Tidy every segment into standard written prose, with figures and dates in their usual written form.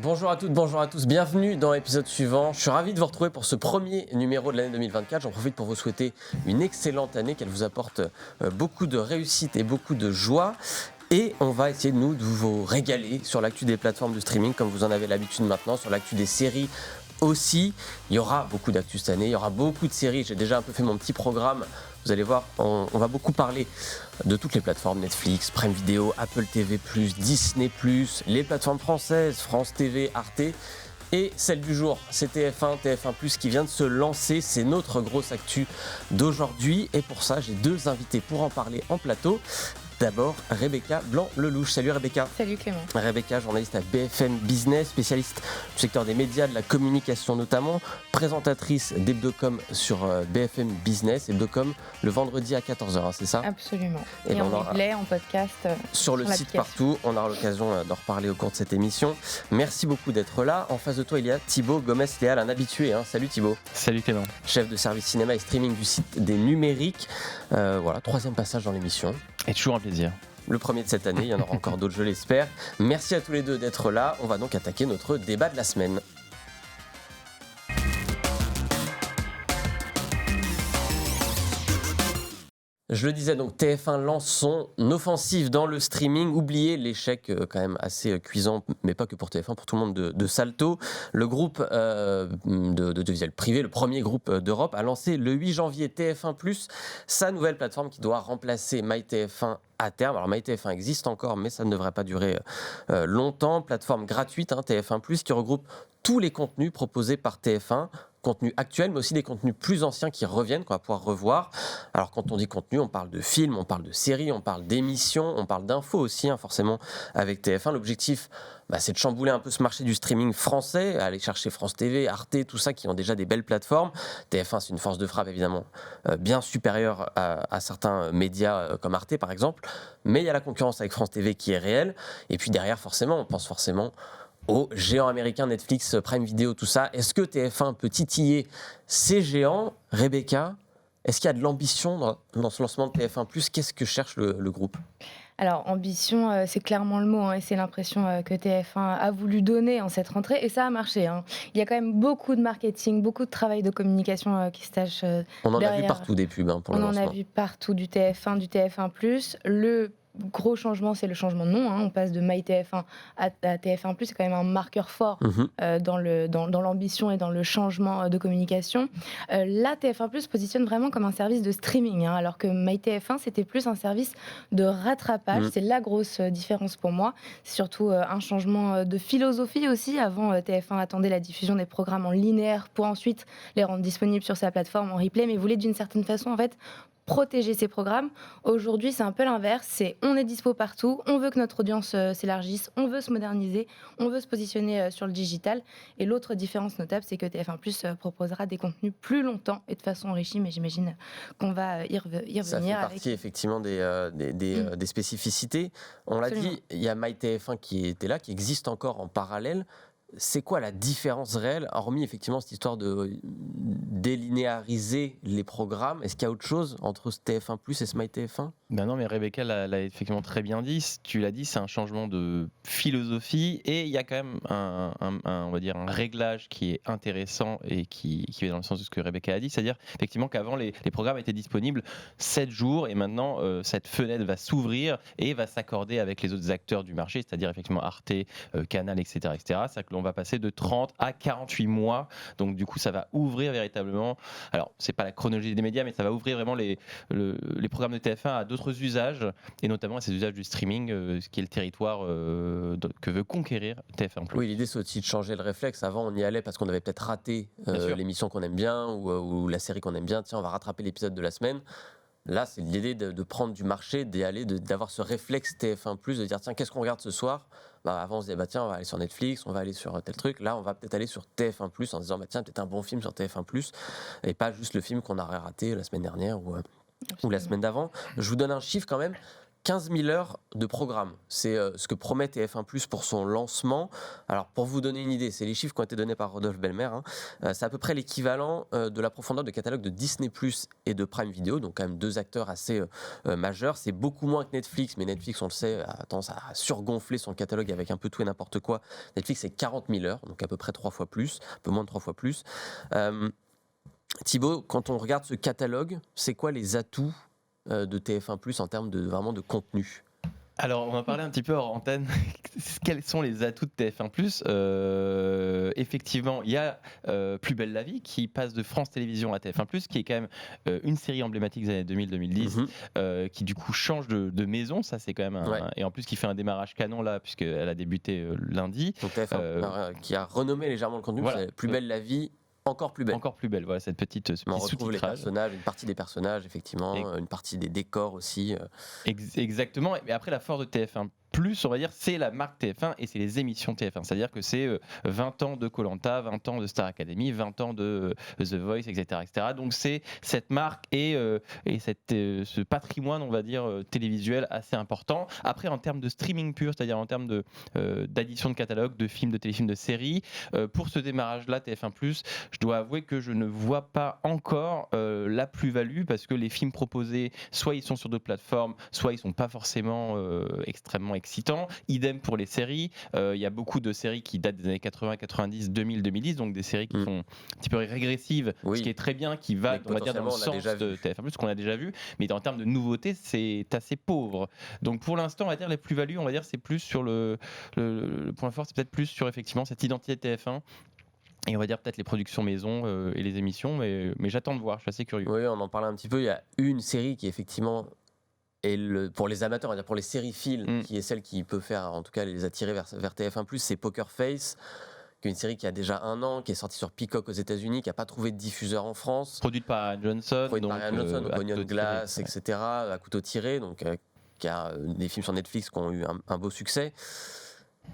Bonjour à toutes, bonjour à tous, bienvenue dans l'épisode suivant. Je suis ravi de vous retrouver pour ce premier numéro de l'année 2024. J'en profite pour vous souhaiter une excellente année, qu'elle vous apporte beaucoup de réussite et beaucoup de joie. Et on va essayer de vous régaler sur l'actu des plateformes de streaming, comme vous en avez l'habitude maintenant, sur l'actu des séries aussi. Il y aura beaucoup d'actu cette année, il y aura beaucoup de séries. J'ai déjà un peu fait mon petit programme. Vous allez voir, on va beaucoup parler de toutes les plateformes, Netflix, Prime Video, Apple TV+, Disney+, les plateformes françaises, France TV, Arte. Et celle du jour, c'est TF1+, qui vient de se lancer. C'est notre grosse actu d'aujourd'hui. Et pour ça, j'ai deux invités pour en parler en plateau. D'abord, Rebecca Blanc-Lelouch. Salut Rebecca. Salut Clément. Rebecca, journaliste à BFM Business, spécialiste du secteur des médias, de la communication notamment, présentatrice d'Hebdocom sur BFM Business, Hebdocom le vendredi à 14h, c'est ça ? Absolument. Et en replay, en podcast. Sur le site partout, on aura l'occasion d'en reparler au cours de cette émission. Merci beaucoup d'être là. En face de toi, il y a Thibaut Gomez-Léal, un habitué. Salut Thibaut. Salut Clément. Chef de service cinéma et streaming du site des numériques. Voilà, troisième passage dans l'émission. Et toujours un plaisir. Le premier de cette année, il y en aura encore d'autres, je l'espère. Merci à tous les deux d'être là. On va donc attaquer notre débat de la semaine. Je le disais, donc TF1 lance son offensive dans le streaming. Oubliez l'échec quand même assez cuisant, mais pas que pour TF1, pour tout le monde de Salto. Le groupe de visuel privé, le premier groupe d'Europe, a lancé le 8 janvier TF1+, sa nouvelle plateforme qui doit remplacer MyTF1 à terme. Alors MyTF1 existe encore, mais ça ne devrait pas durer longtemps. Plateforme gratuite, TF1+, qui regroupe tous les contenus proposés par TF1, contenus actuels, mais aussi des contenus plus anciens qui reviennent, qu'on va pouvoir revoir. Alors quand on dit contenu, on parle de films, on parle de séries, on parle d'émissions, on parle d'infos aussi, forcément, avec TF1. L'objectif, c'est de chambouler un peu ce marché du streaming français, aller chercher France TV, Arte, tout ça, qui ont déjà des belles plateformes. TF1, c'est une force de frappe, évidemment, bien supérieure à certains médias comme Arte, par exemple. Mais il y a la concurrence avec France TV qui est réelle. Et puis derrière, forcément, on pense forcément aux géants américains, Netflix, Prime Video, tout ça. Est-ce que TF1 peut titiller ces géants ? Rebecca, est-ce qu'il y a de l'ambition dans ce lancement de TF1+. Qu'est-ce que cherche le groupe ? Alors, ambition, c'est clairement le mot, et c'est l'impression que TF1 a voulu donner en cette rentrée, et ça a marché. Il y a quand même beaucoup de marketing, beaucoup de travail de communication qui se tâche On en derrière. a vu partout des pubs pour le lancement. On en a vu partout du TF1, du TF1+. Le gros changement, c'est le changement de nom. On passe de MyTF1 à TF1+. C'est quand même un marqueur fort dans l'ambition et dans le changement de communication. Là, TF1+ positionne vraiment comme un service de streaming, alors que MyTF1, c'était plus un service de rattrapage. C'est la grosse différence pour moi. C'est surtout un changement de philosophie aussi. Avant, TF1 attendait la diffusion des programmes en linéaire pour ensuite les rendre disponibles sur sa plateforme en replay, mais voulait d'une certaine façon, en fait, protéger ces programmes. Aujourd'hui, c'est un peu l'inverse. C'est on est dispo partout, on veut que notre audience s'élargisse, on veut se moderniser, on veut se positionner sur le digital. Et l'autre différence notable, c'est que TF1+ proposera des contenus plus longtemps et de façon enrichie, mais j'imagine qu'on va y revenir. Ça fait partie effectivement des spécificités. On l'a dit, il y a MyTF1 qui était là, qui existe encore en parallèle. C'est quoi la différence réelle, hormis effectivement cette histoire de délinéariser les programmes ? Est-ce qu'il y a autre chose entre ce TF1+ et ce MyTF1 ? Non, mais Rebecca l'a effectivement très bien dit. Tu l'as dit, c'est un changement de philosophie et il y a quand même on va dire un réglage qui est intéressant et qui va dans le sens de ce que Rebecca a dit, c'est-à-dire effectivement qu'avant les programmes étaient disponibles 7 jours et maintenant cette fenêtre va s'ouvrir et va s'accorder avec les autres acteurs du marché, c'est-à-dire effectivement Arte, Canal, etc. C'est-à-dire que l'on va passer de 30 à 48 mois. Donc du coup, ça va ouvrir véritablement. Alors, c'est pas la chronologie des médias, mais ça va ouvrir vraiment les programmes de TF1 à d'autres usages, et notamment à ces usages du streaming, ce qui est le territoire que veut conquérir TF1+. Oui, l'idée c'est aussi de changer le réflexe. Avant, on y allait parce qu'on avait peut-être raté l'émission qu'on aime bien ou la série qu'on aime bien. Tiens, on va rattraper l'épisode de la semaine. Là, c'est l'idée de prendre du marché, d'y aller, d'avoir ce réflexe TF1+, de dire tiens, qu'est-ce qu'on regarde ce soir ? Avant, on se disait tiens, on va aller sur Netflix, on va aller sur tel truc. Là, on va peut-être aller sur TF1+, en se disant tiens, peut-être un bon film sur TF1+, et pas juste le film qu'on aurait raté la semaine dernière ou la semaine d'avant. Je vous donne un chiffre quand même. 15 000 heures de programme. C'est ce que promet TF1+ pour son lancement. Alors, pour vous donner une idée, c'est les chiffres qui ont été donnés par Rodolphe Belmer. C'est à peu près l'équivalent de la profondeur de catalogue de Disney+ et de Prime Video, donc quand même 2 acteurs assez majeurs. C'est beaucoup moins que Netflix, mais Netflix, on le sait, a tendance à surgonfler son catalogue avec un peu tout et n'importe quoi. Netflix, c'est 40 000 heures, donc à peu près 3 fois plus, un peu moins de 3 fois plus. Thibaut, quand on regarde ce catalogue, c'est quoi les atouts de TF1+ en termes vraiment de contenu? Alors, on va parler un petit peu hors antenne. Quels sont les atouts de TF1+? Effectivement, il y a Plus belle la vie qui passe de France Télévisions à TF1+, qui est quand même une série emblématique des années 2000-2010, qui du coup change de maison. Ça, c'est quand même et en plus qui fait un démarrage canon là, puisqu'elle a débuté lundi. Donc TF1 qui a renommé légèrement le contenu. Voilà. C'est Plus belle la vie. Encore plus belle. Encore plus belle, voilà, ce petit on retrouve les personnages, une partie des personnages, effectivement, une partie des décors aussi. Exactement, et après la force de TF1+, on va dire, c'est la marque TF1 et c'est les émissions TF1. C'est-à-dire que c'est 20 ans de Koh-Lanta, 20 ans de Star Academy, 20 ans de The Voice, etc. etc. Donc c'est cette marque et ce patrimoine, on va dire, télévisuel assez important. Après, en termes de streaming pur, c'est-à-dire en termes d'addition de catalogue, de films, de téléfilms, de séries, pour ce démarrage-là, TF1+, je dois avouer que je ne vois pas encore la plus-value, parce que les films proposés, soit ils sont sur d'autres plateformes, soit ils sont pas forcément extrêmement excitants. Idem pour les séries. Il y a beaucoup de séries qui datent des années 80, 90, 2000, 2010, donc des séries qui sont un petit peu régressives, ce qui est très bien, qui va, on va dire, dans le sens de TF1+, ce qu'on a déjà vu, mais en termes de nouveautés, c'est assez pauvre. Donc pour l'instant, on va dire les plus-values, on va dire, c'est plus sur le point fort, c'est peut-être plus sur effectivement cette identité TF1. Et on va dire peut-être les productions maison et les émissions, mais j'attends de voir, je suis assez curieux. Oui, on en parlait un petit peu. Il y a une série qui effectivement est pour les amateurs, on va dire pour les sériephiles, qui est celle qui peut faire, en tout cas, les attirer vers TF1+, c'est Poker Face, qui est une série qui a déjà 1 an, qui est sortie sur Peacock aux États-Unis, qui n'a pas trouvé de diffuseur en France. Produite par Ryan Johnson. Produite par Ryan Johnson, Onion Glass, etc., à couteau tiré, donc qui a des films sur Netflix qui ont eu un beau succès.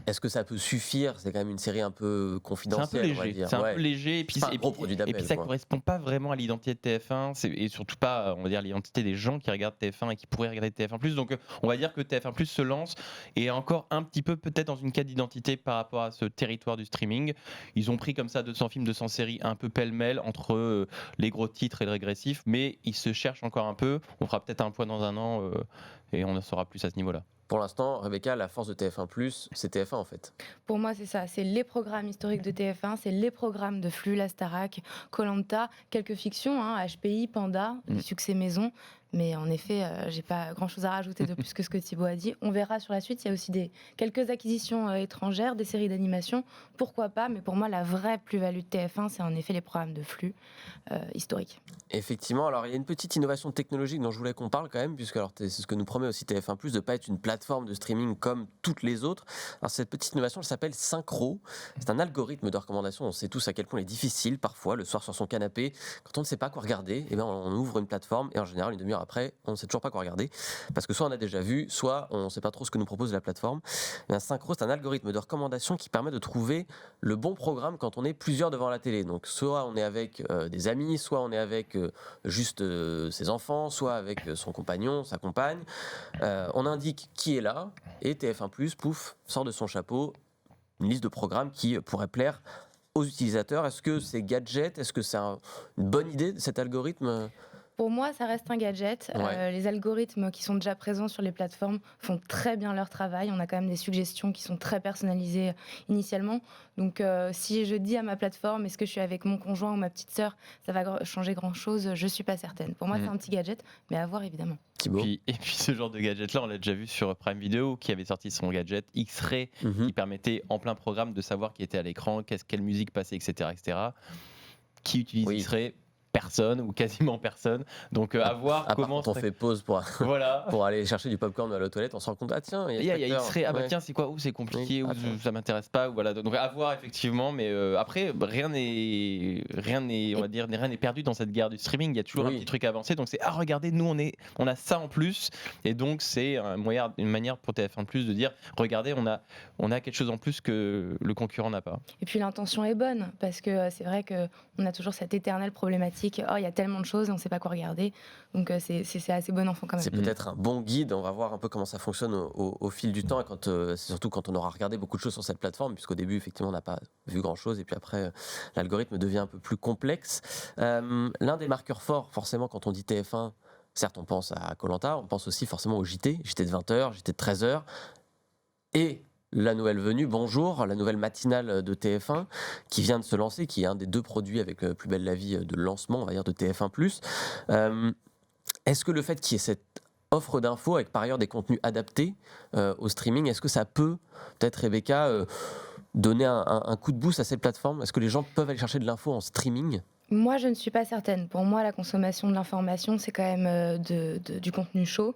Est-ce que ça peut suffire? C'est quand même une série un peu confidentielle, on va dire. C'est un peu léger, et puis un gros produit d'appel, et puis ça correspond pas vraiment à l'identité de TF1, et surtout pas, on va dire, l'identité des gens qui regardent TF1 et qui pourraient regarder TF1+. Donc on va dire que TF1+ se lance et est encore un petit peu peut-être dans une quête d'identité par rapport à ce territoire du streaming. Ils ont pris comme ça 200 films, 200 séries, un peu pêle-mêle entre les gros titres et le régressif, mais ils se cherchent encore un peu. On fera peut-être un point dans 1 an et on en saura plus à ce niveau-là. Pour l'instant, Rebecca, la force de TF1+, c'est TF1 en fait. Pour moi, c'est ça. C'est les programmes historiques de TF1, c'est les programmes de flux, la Starac, Koh-Lanta, quelques fictions, HPI, Panda, succès maison. Mais en effet, j'ai pas grand-chose à rajouter de plus que ce que Thibaut a dit. On verra sur la suite. Il y a aussi quelques acquisitions étrangères, des séries d'animation. Pourquoi pas? Mais pour moi, la vraie plus-value de TF1, c'est en effet les programmes de flux historiques. Effectivement. Alors, il y a une petite innovation technologique dont je voulais qu'on parle quand même, puisque c'est ce que nous promet aussi TF1+, de ne pas être une plateforme de streaming comme toutes les autres. Alors, cette petite innovation, elle s'appelle Synchro. C'est un algorithme de recommandation. On sait tous à quel point il est difficile, parfois, le soir sur son canapé, quand on ne sait pas quoi regarder, et on ouvre une plateforme, et en général, une demi-heure après, on ne sait toujours pas quoi regarder, parce que soit on a déjà vu, soit on ne sait pas trop ce que nous propose la plateforme. Et un Synchro, c'est un algorithme de recommandation qui permet de trouver le bon programme quand on est plusieurs devant la télé. Donc soit on est avec des amis, soit on est avec juste ses enfants, soit avec son compagnon, sa compagne. On indique qui est là, et TF1+, pouf, sort de son chapeau une liste de programmes qui pourrait plaire aux utilisateurs. Est-ce que c'est gadget? Est-ce que c'est une bonne idée, cet algorithme? Pour moi, ça reste un gadget. Les algorithmes qui sont déjà présents sur les plateformes font très bien leur travail. On a quand même des suggestions qui sont très personnalisées initialement. Donc, si je dis à ma plateforme, est-ce que je suis avec mon conjoint ou ma petite sœur, ça va changer grand-chose? Je ne suis pas certaine. Pour moi, c'est un petit gadget, mais à voir évidemment. Et puis ce genre de gadget-là, on l'a déjà vu sur Prime Video, qui avait sorti son gadget X-Ray, qui permettait en plein programme de savoir qui était à l'écran, quelle musique passait, etc. etc. Qui utilise X-Ray? Personne ou quasiment personne. Donc à voir comment quand on fait pause pour aller chercher du popcorn à la toilette, on se rend compte il y a X-Ray, tiens, c'est quoi, ou c'est compliqué, ou ça m'intéresse pas, ou voilà. Donc à voir effectivement, mais après rien n'est perdu dans cette guerre du streaming. Il y a toujours un petit truc à avancer. Donc c'est regardez, nous on a ça en plus, et donc c'est une manière pour TF1+ de dire regardez, on a quelque chose en plus que le concurrent n'a pas. Et puis l'intention est bonne, parce que c'est vrai que on a toujours cette éternelle problématique pratique. Oh, il y a tellement de choses et on ne sait pas quoi regarder. Donc c'est assez bon enfant quand même. C'est peut-être un bon guide. On va voir un peu comment ça fonctionne au fil du temps, et surtout quand on aura regardé beaucoup de choses sur cette plateforme, puisqu'au début, effectivement, on n'a pas vu grand-chose, et puis après, l'algorithme devient un peu plus complexe. L'un des marqueurs forts, forcément, quand on dit TF1, certes, on pense à Koh-Lanta, on pense aussi forcément au JT de 20h, JT de 13h, et la nouvelle venue, Bonjour, la nouvelle matinale de TF1 qui vient de se lancer, qui est un des 2 produits avec Plus belle la vie de lancement, on va dire, de TF1+. Est-ce que le fait qu'il y ait cette offre d'infos avec par ailleurs des contenus adaptés au streaming, est-ce que ça peut, peut-être Rebecca, donner un coup de boost à cette plateforme ? Est-ce que les gens peuvent aller chercher de l'info en streaming ? Moi, je ne suis pas certaine. Pour moi, la consommation de l'information, c'est quand même du contenu chaud.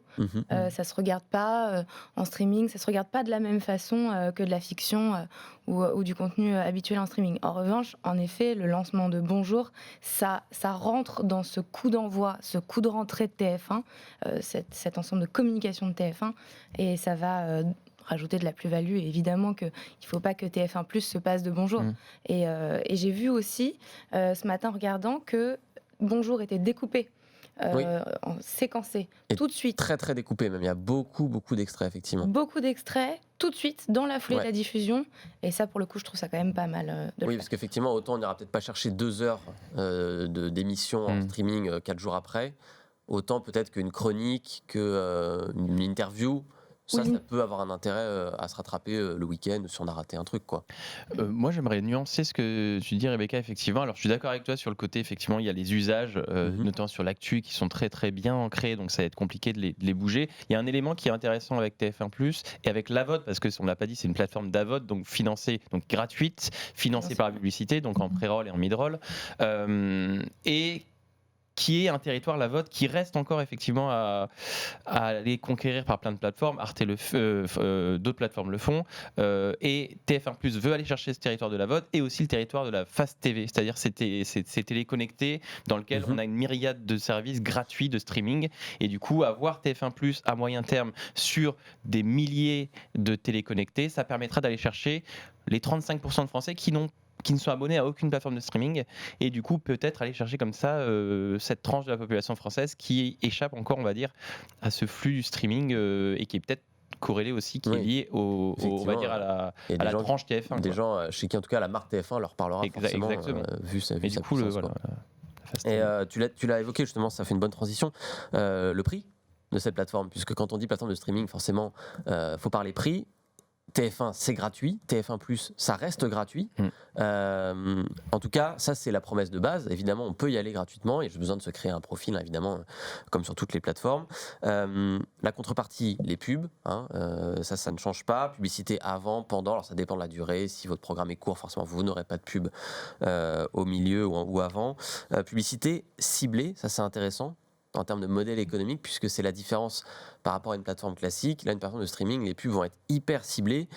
Ça se regarde pas en streaming, ça se regarde pas de la même façon que de la fiction ou du contenu habituel en streaming. En revanche, en effet, le lancement de Bonjour, ça rentre dans ce coup d'envoi, ce coup de rentrée de TF1, cet ensemble de communication de TF1, et ça va rajouter de la plus-value. Et évidemment qu'il ne faut pas que TF1+ se passe de Bonjour. Et j'ai vu aussi, ce matin, en regardant, que Bonjour était découpé, séquencé, Et tout de suite. Très, très découpé même. Il y a beaucoup d'extraits, effectivement. Beaucoup d'extraits, tout de suite, dans la foulée de la diffusion. Et ça, pour le coup, je trouve ça quand même pas mal de le faire. Parce qu'effectivement, autant on n'ira peut-être pas chercher 2 heures d'émission en streaming 4 jours après, autant peut-être qu'une chronique, qu'une interview, ça peut avoir un intérêt à se rattraper le week-end si on a raté un truc, quoi. Moi, j'aimerais nuancer ce que tu dis, Rebecca, effectivement. Alors, je suis d'accord avec toi sur le côté, effectivement, il y a les usages, notamment sur l'actu, qui sont très, très bien ancrés, donc ça va être compliqué de les bouger. Il y a un élément qui est intéressant avec TF1+, et avec l'AVOD, parce que on ne l'a pas dit, c'est une plateforme d'AVOD, donc financée, donc gratuite, financée par la publicité, donc en pré-roll et en mid-roll, et qui est un territoire, la VOD, qui reste encore effectivement à aller conquérir par plein de plateformes. Arte d'autres plateformes le font, et TF1+ veut aller chercher ce territoire de la VOD et aussi le territoire de la Fast TV, c'est-à-dire ces télé connectées dans lequel on a une myriade de services gratuits de streaming, et du coup avoir TF1+ à moyen terme sur des milliers de télé connectées, ça permettra d'aller chercher les 35% de Français qui ne sont abonnés à aucune plateforme de streaming, et du coup peut-être aller chercher comme ça cette tranche de la population française qui échappe encore, on va dire, à ce flux du streaming, et qui est peut-être corrélé aussi, qui est lié on va dire à la tranche TF1. Des gens chez qui en tout cas la marque TF1 leur parlera forcément, vu sa puissance. Et tu l'as évoqué justement, ça fait une bonne transition, le prix de cette plateforme, puisque quand on dit plateforme de streaming, forcément faut parler prix. TF1, c'est gratuit. TF1+, ça reste gratuit. En tout cas, ça, c'est la promesse de base. Évidemment, on peut y aller gratuitement. Et j'ai besoin de se créer un profil, évidemment, comme sur toutes les plateformes. La contrepartie, les pubs. Ça ne change pas. Publicité avant, pendant. Alors, ça dépend de la durée. Si votre programme est court, forcément, vous n'aurez pas de pub au milieu ou avant. Publicité ciblée, ça, c'est intéressant en termes de modèle économique, puisque c'est la différence par rapport à une plateforme classique. Là, une plateforme de streaming, les pubs vont être hyper ciblées,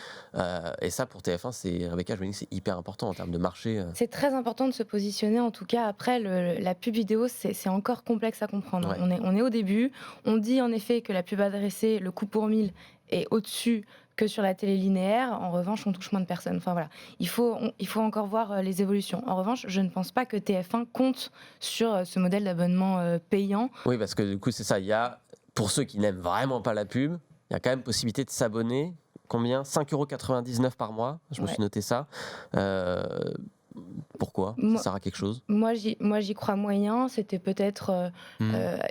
et ça, pour TF1, Rebecca, je me dis que c'est hyper important en termes de marché. C'est très important de se positionner, en tout cas. Après, la pub vidéo, c'est encore complexe à comprendre. On est au début. On dit en effet que la pub adressée, le coût pour 1000, est au-dessus que sur la télé linéaire. En revanche, on touche moins de personnes. Enfin voilà, il faut encore voir les évolutions. En revanche, je ne pense pas que TF1 compte sur ce modèle d'abonnement payant. Oui, parce que du coup, c'est ça. Il y a, pour ceux qui n'aiment vraiment pas la pub, il y a quand même possibilité de s'abonner. Combien ? 5,99 € par mois. Je me suis noté ça. Pourquoi ? Ça sert à quelque chose ? Moi, j'y crois moyen. C'était peut-être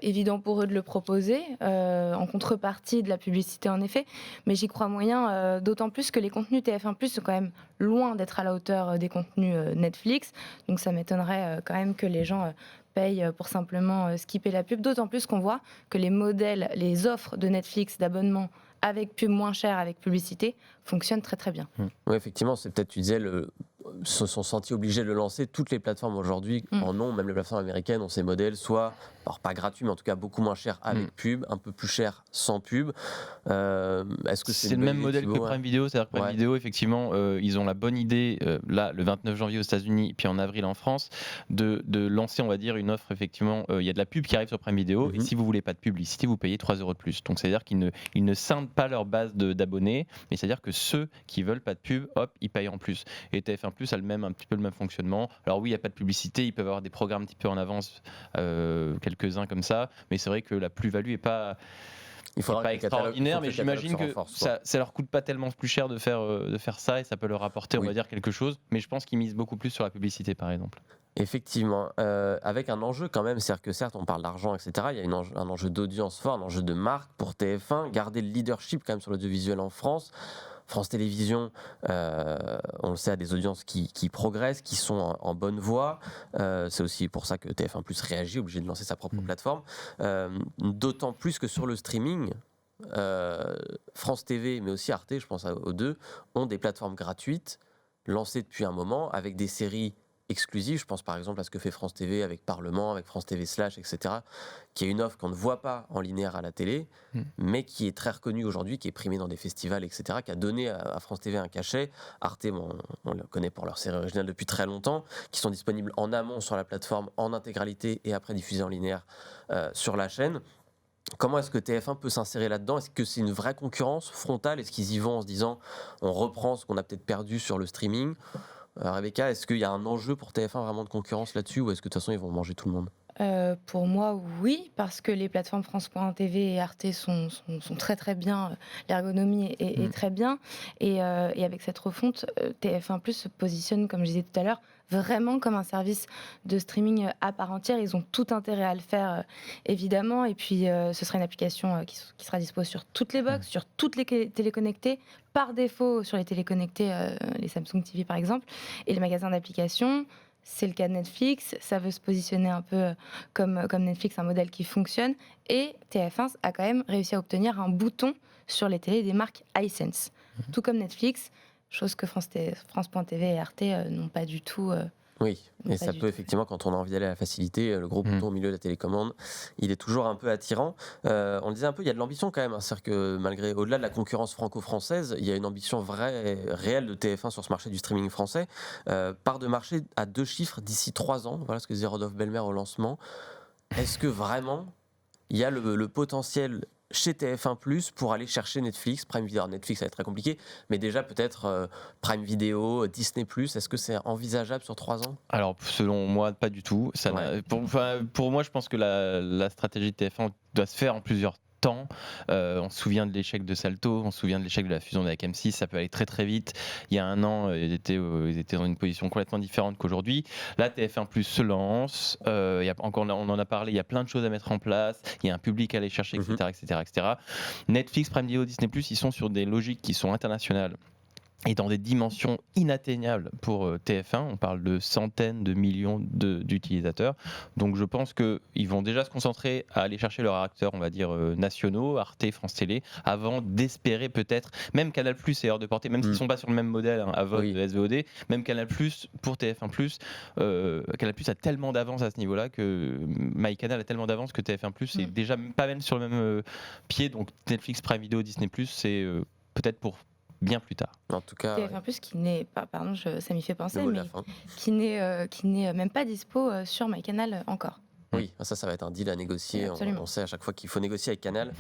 évident pour eux de le proposer, en contrepartie de la publicité, en effet. Mais j'y crois moyen, d'autant plus que les contenus TF1+ sont quand même loin d'être à la hauteur des contenus Netflix. Donc ça m'étonnerait quand même que les gens payent pour simplement skipper la pub. D'autant plus qu'on voit que les offres de Netflix d'abonnement avec pub moins chère, avec publicité, fonctionnent très très bien. Oui, effectivement, c'est peut-être, tu disais, se sont sentis obligés de le lancer. Toutes les plateformes aujourd'hui en ont, même les plateformes américaines ont ces modèles, soit, alors pas gratuits, mais en tout cas beaucoup moins chers avec pub, un peu plus cher sans pub. Est-ce que c'est le même modèle que Prime Video, c'est-à-dire que Prime Video, effectivement, ils ont la bonne idée, là, le 29 janvier aux États-Unis, puis en avril en France, de lancer, on va dire, une offre, effectivement, il y a de la pub qui arrive sur Prime Video, et si vous voulez pas de publicité, vous payez 3 € de plus. Donc c'est-à-dire qu'ils ne scindent pas leur base d'abonnés, mais c'est-à-dire que ceux qui veulent pas de pub, hop, ils payent en plus. Et TF1+, TF1+ a un petit peu le même fonctionnement. Alors oui, il n'y a pas de publicité, ils peuvent avoir des programmes un petit peu en avance, quelques-uns comme ça, mais c'est vrai que la plus-value n'est pas extraordinaire, mais j'imagine que ça leur coûte pas tellement plus cher de faire ça, et ça peut leur apporter, on va dire, quelque chose. Mais je pense qu'ils misent beaucoup plus sur la publicité, par exemple. Effectivement, avec un enjeu quand même, c'est-à-dire que certes on parle d'argent, etc. Il y a un enjeu d'audience fort, un enjeu de marque pour TF1, garder le leadership quand même sur l'audiovisuel en France. France Télévisions, on le sait, a des audiences qui progressent, qui sont en bonne voie. C'est aussi pour ça que TF1+ réagit, obligé de lancer sa propre plateforme. D'autant plus que sur le streaming, France TV, mais aussi Arte, je pense aux deux, ont des plateformes gratuites lancées depuis un moment avec des séries exclusives. Je pense par exemple à ce que fait France TV avec Parlement, avec France TV Slash, etc., qui est une offre qu'on ne voit pas en linéaire à la télé, mais qui est très reconnue aujourd'hui, qui est primée dans des festivals, etc., qui a donné à France TV un cachet. Arte, on le connaît pour leurs séries originales depuis très longtemps, qui sont disponibles en amont sur la plateforme en intégralité et après diffusées en linéaire sur la chaîne. Comment est-ce que TF1 peut s'insérer là-dedans ? Est-ce que c'est une vraie concurrence frontale ? Est-ce qu'ils y vont en se disant on reprend ce qu'on a peut-être perdu sur le streaming ? Rebecca, est-ce qu'il y a un enjeu pour TF1 vraiment de concurrence là-dessus, ou est-ce que de toute façon ils vont manger tout le monde ? Pour moi, oui, parce que les plateformes France.tv et Arte sont très très bien, l'ergonomie est très bien, et avec cette refonte, TF1+ se positionne, comme je disais tout à l'heure, vraiment comme un service de streaming à part entière. Ils ont tout intérêt à le faire, évidemment, et puis ce sera une application qui sera dispo sur toutes les box, sur toutes les téléconnectées, par défaut sur les téléconnectés, les Samsung TV par exemple, et les magasins d'applications. C'est le cas de Netflix, ça veut se positionner un peu comme Netflix, un modèle qui fonctionne. Et TF1 a quand même réussi à obtenir un bouton sur les télés des marques iSense. Tout comme Netflix, chose que France.tv et Arte n'ont pas du tout. Oui, et ça peut effectivement, quand on a envie d'aller à la facilité, le gros bouton au milieu de la télécommande, il est toujours un peu attirant. On le disait un peu, il y a de l'ambition quand même, hein, c'est-à-dire que au-delà de la concurrence franco-française, il y a une ambition réelle de TF1 sur ce marché du streaming français. Part de marché à 2 chiffres d'ici 3 ans, voilà ce que disait Rodolphe Belmer au lancement. Est-ce que vraiment il y a le potentiel chez TF1+ pour aller chercher Netflix, Prime Video? Alors Netflix, ça va être très compliqué, mais déjà peut-être Prime Video, Disney+, est-ce que c'est envisageable sur 3 ans? Alors, selon moi, pas du tout. Pour moi, je pense que la stratégie de TF1 doit se faire en plusieurs temps. On se souvient de l'échec de Salto, on se souvient de l'échec de la fusion avec M6, ça peut aller très très vite. Il y a un an, ils étaient dans une position complètement différente qu'aujourd'hui. Là, TF1+ se lance, on en a parlé, il y a plein de choses à mettre en place, il y a un public à aller chercher, etc. Netflix, Prime Video, Disney+, ils sont sur des logiques qui sont internationales et dans des dimensions inatteignables pour TF1. On parle de centaines de millions d'utilisateurs. Donc je pense qu'ils vont déjà se concentrer à aller chercher leurs acteurs, on va dire, nationaux, Arte, France Télé, avant d'espérer peut-être, même Canal+, est hors de portée, même s'ils ne sont pas sur le même modèle, hein, de SVOD, même Canal+, pour TF1+, Canal+ a tellement d'avance à ce niveau-là, que MyCanal a tellement d'avance que TF1+, est déjà pas même sur le même pied. Donc Netflix, Prime Video, Disney+, c'est peut-être pour bien plus tard. En tout cas, TF1+, qui n'est pas, pardon, ça m'y fait penser, mais qui n'est même pas dispo sur MyCanal encore. Oui, ça va être un deal à négocier. On sait à chaque fois qu'il faut négocier avec Canal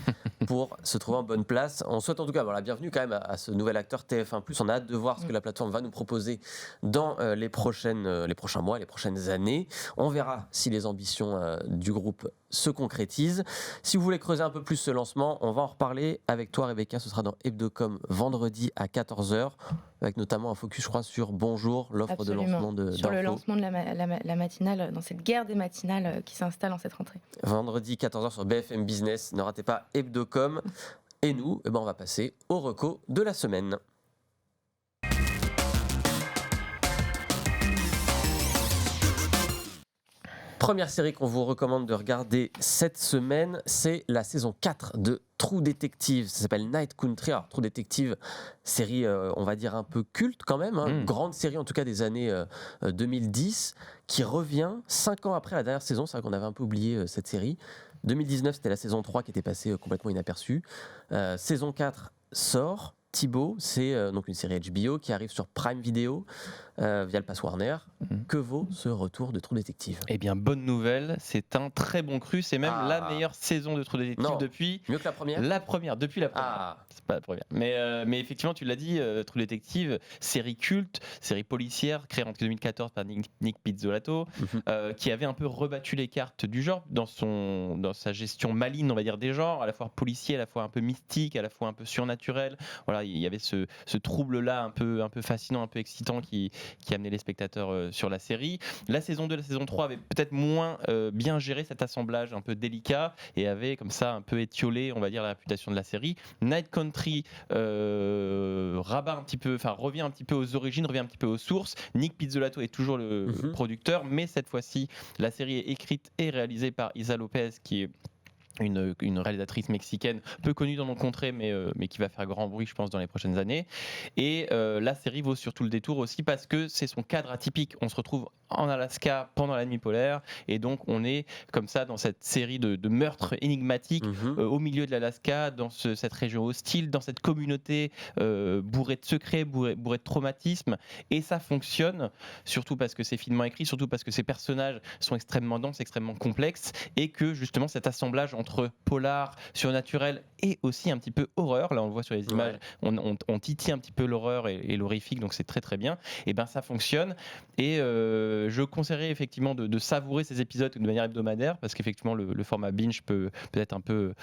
pour se trouver en bonne place. On souhaite en tout cas la bienvenue quand même à ce nouvel acteur TF1+. On a hâte de voir ce que la plateforme va nous proposer dans les prochains mois, les prochaines années. On verra si les ambitions du groupe se concrétisent. Si vous voulez creuser un peu plus ce lancement, on va en reparler avec toi, Rebecca. Ce sera dans Hebdocom vendredi à 14h, avec notamment un focus, je crois, sur Bonjour, l'offre de lancement sur le lancement de la matinale, dans cette guerre des matinales qui s'installe en cette rentrée. Vendredi 14h sur BFM Business. Ne ratez pas Hebdocom. Et nous, on va passer au reco de la semaine. Première série qu'on vous recommande de regarder cette semaine, c'est la saison 4 de True Detective. Ça s'appelle Night Country. Alors, True Detective, série, on va dire un peu culte quand même, hein, grande série en tout cas des années 2010, qui revient 5 ans après la dernière saison. C'est vrai qu'on avait un peu oublié cette série. 2019, c'était la saison 3 qui était passée complètement inaperçue. Saison 4 sort. Thibaut, c'est donc une série HBO qui arrive sur Prime Video via le pass Warner. Que vaut ce retour de True Detective ? Eh bien, bonne nouvelle, c'est un très bon cru. C'est même la meilleure saison de True Detective depuis. Mieux que la première ? Depuis la première. C'est pas la première. Mais effectivement, tu l'as dit, True Detective, série culte, série policière créée en 2014 par Nick Pizzolatto, qui avait un peu rebattu les cartes du genre dans sa gestion maligne, on va dire, des genres, à la fois policier, à la fois un peu mystique, à la fois un peu surnaturel. Voilà, il y avait ce trouble-là un peu fascinant, un peu excitant qui amenait les spectateurs sur la série. La saison 2, la saison 3 avait peut-être moins bien géré cet assemblage un peu délicat et avait comme ça un peu étiolé, on va dire, la réputation de la série. Night Country revient un petit peu aux origines, revient un petit peu aux sources. Nick Pizzolatto est toujours le producteur, mais cette fois-ci, la série est écrite et réalisée par Isa Lopez, qui est une réalisatrice mexicaine peu connue dans nos contrées, mais qui va faire grand bruit, je pense, dans les prochaines années. Et la série vaut surtout le détour aussi parce que c'est son cadre atypique. On se retrouve en Alaska pendant la nuit polaire, et donc on est comme ça dans cette série de meurtres énigmatiques au milieu de l'Alaska, dans cette région hostile, dans cette communauté bourrée de secrets, bourrée de traumatismes. Et ça fonctionne, surtout parce que c'est finement écrit, surtout parce que ces personnages sont extrêmement denses, extrêmement complexes, et que justement cet assemblage entre polar, surnaturel et aussi un petit peu horreur, là on le voit sur les images, on titille un petit peu l'horreur et l'horrifique, donc c'est très très bien. Et ben ça fonctionne, et je conseillerais effectivement de savourer ces épisodes de manière hebdomadaire, parce qu'effectivement le format binge peut être un peu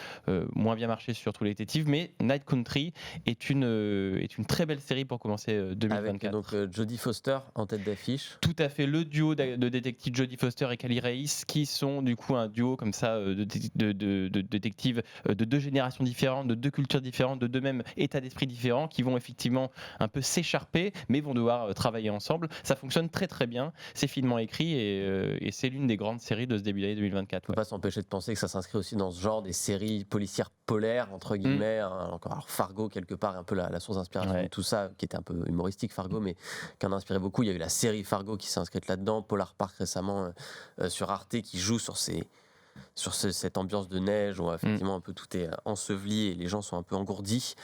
moins bien marcher sur True Detective, mais Night Country est une très belle série pour commencer 2024. Avec donc Jodie Foster en tête d'affiche. Tout à fait, le duo de détectives Jodie Foster et Kali Reis, qui sont du coup un duo comme ça de détectives de deux générations différentes, de deux cultures différentes, de deux mêmes états d'esprit différents, qui vont effectivement un peu s'écharper, mais vont devoir travailler ensemble. Ça fonctionne très très bien, c'est finement écrit, et c'est l'une des grandes séries de ce début d'année 2024. On ne peut pas s'empêcher de penser que ça s'inscrit aussi dans ce genre des séries policières polaires, entre guillemets. Alors Fargo, quelque part, est un peu la source d'inspiration de tout ça, qui était un peu humoristique, Fargo, mais qui en a inspiré beaucoup. Il y a eu la série Fargo qui s'est inscrite là-dedans, Polar Park récemment sur Arte, qui joue sur cette ambiance de neige où effectivement un peu tout est enseveli et les gens sont un peu engourdis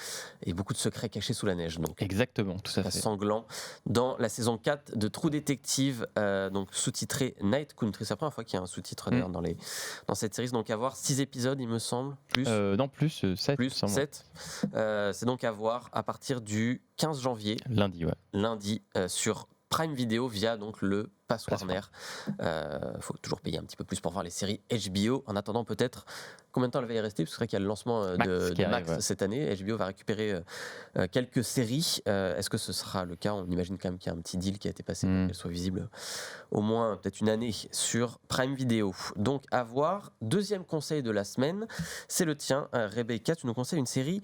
et beaucoup de secrets cachés sous la neige. Donc, exactement, tout à fait. Sanglant. Dans la saison 4 de True Detective, donc sous-titré Night Country, c'est la première fois qu'il y a un sous-titre d'ailleurs dans cette série. Donc à voir 6 épisodes, il me semble. Non, plus 7. Plus 7. C'est donc à voir à partir du 15 janvier. Lundi sur Prime Video via donc le Pass Warner. Faut toujours payer un petit peu plus pour voir les séries HBO. En attendant, peut-être combien de temps elle va y rester, parce que c'est vrai qu'il y a le lancement de Max cette année. HBO va récupérer quelques séries. Est-ce que ce sera le cas ? On imagine quand même qu'il y a un petit deal qui a été passé pour qu'elle soit visible au moins peut-être une année sur Prime Video. Donc à voir. Deuxième conseil de la semaine, c'est le tien, Rebecca. Tu nous conseilles une série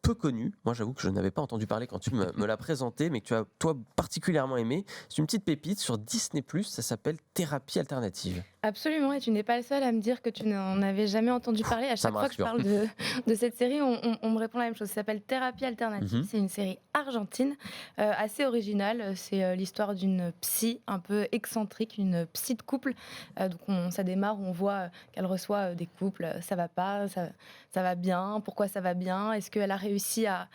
peu connue. Moi, j'avoue que je n'avais pas entendu parler quand tu me l'as présenté, mais que tu as, toi, particulièrement aimé. C'est une petite pépite sur Disney+, ça s'appelle Thérapie alternative. Absolument, et tu n'es pas le seul à me dire que tu n'en avais jamais entendu parler. À chaque fois que je parle de cette série, on me répond la même chose. Ça s'appelle Thérapie alternative. C'est une série argentine, assez originale. C'est l'histoire d'une psy un peu excentrique, une psy de couple. Donc ça démarre, on voit qu'elle reçoit des couples. Ça va pas, ça va bien. Pourquoi ça va bien ? Est-ce qu'elle a réussi à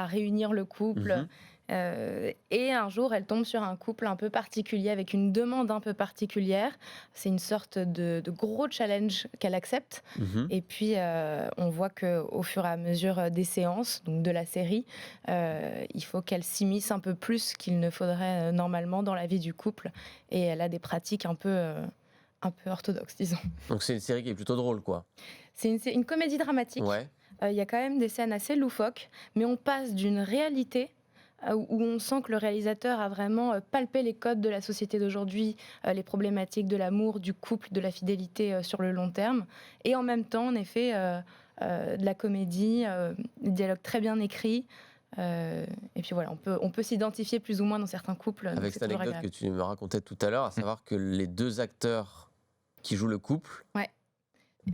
réunir le couple ? Et un jour, elle tombe sur un couple un peu particulier, avec une demande un peu particulière. C'est une sorte de gros challenge qu'elle accepte. Et puis, on voit qu'au fur et à mesure des séances, donc de la série, il faut qu'elle s'immisce un peu plus qu'il ne faudrait normalement dans la vie du couple. Et elle a des pratiques un peu orthodoxes, disons. Donc c'est une série qui est plutôt drôle, quoi. C'est une comédie dramatique. Il y a quand même des scènes assez loufoques, mais on passe d'une réalité où on sent que le réalisateur a vraiment palpé les codes de la société d'aujourd'hui, les problématiques de l'amour, du couple, de la fidélité sur le long terme, et en même temps, en effet, de la comédie, des dialogues très bien écrits. Et puis voilà, on peut s'identifier plus ou moins dans certains couples. Avec cette anecdote que tu me racontais tout à l'heure, à savoir que les deux acteurs qui jouent le couple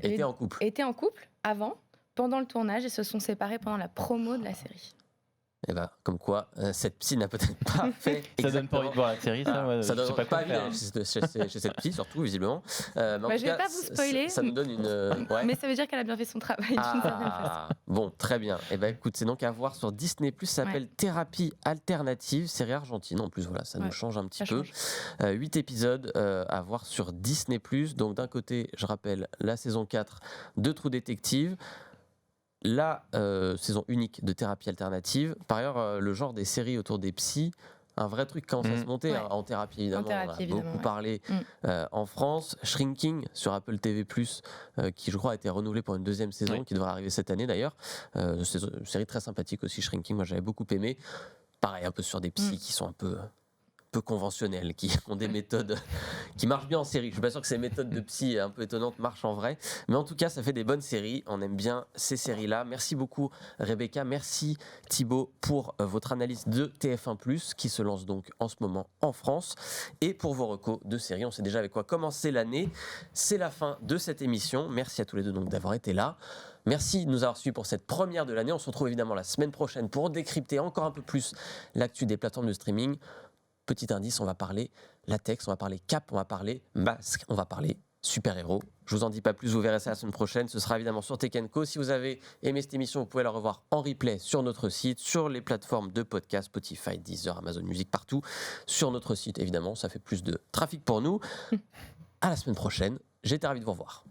étaient en couple. Étaient en couple avant, pendant le tournage, et se sont séparés pendant la promo de la série. Et bah, comme quoi, cette psy n'a peut-être pas fait. Ça donne pas envie de voir la série, ça. Ça je sais donne pas quoi envie faire. chez cette psy, surtout, visiblement. Mais en tout Je vais cas, pas vous spoiler. Ça nous donne une. Ouais. Mais ça veut dire qu'elle a bien fait son travail d'une certaine façon. Ah, bon, très bien. Et ben écoute, c'est donc à voir sur Disney+. Ça s'appelle Thérapie alternative, série argentine. En plus, voilà, ça nous change un petit peu. 8 épisodes à voir sur Disney+. Donc d'un côté, je rappelle, la saison 4 de True Detective. La saison unique de Thérapie alternative. Par ailleurs, le genre des séries autour des psys, un vrai truc commence à se monter en thérapie, évidemment. On a beaucoup parlé en France. Shrinking sur Apple TV+, qui je crois a été renouvelé pour une deuxième saison, qui devrait arriver cette année d'ailleurs. C'est une série très sympathique aussi, Shrinking. Moi, j'avais beaucoup aimé. Pareil, un peu sur des psys qui sont un peu conventionnels, qui ont des méthodes qui marchent bien en série. Je suis pas sûr que ces méthodes de psy un peu étonnantes marchent en vrai, mais en tout cas ça fait des bonnes séries, on aime bien ces séries-là. Merci beaucoup Rebecca, merci Thibaut pour votre analyse de TF1+, qui se lance donc en ce moment en France, et pour vos recos de séries. On sait déjà avec quoi commencer l'année, c'est la fin de cette émission. Merci à tous les deux donc d'avoir été là. Merci de nous avoir suivis pour cette première de l'année. On se retrouve évidemment la semaine prochaine pour décrypter encore un peu plus l'actu des plateformes de streaming. Petit indice, on va parler latex, on va parler cap, on va parler masque, on va parler super-héros. Je vous en dis pas plus, vous verrez ça la semaine prochaine. Ce sera évidemment sur Tech & Co. Si vous avez aimé cette émission, vous pouvez la revoir en replay sur notre site, sur les plateformes de podcast, Spotify, Deezer, Amazon Music, partout. Sur notre site, évidemment, ça fait plus de trafic pour nous. À la semaine prochaine. J'étais ravi de vous revoir.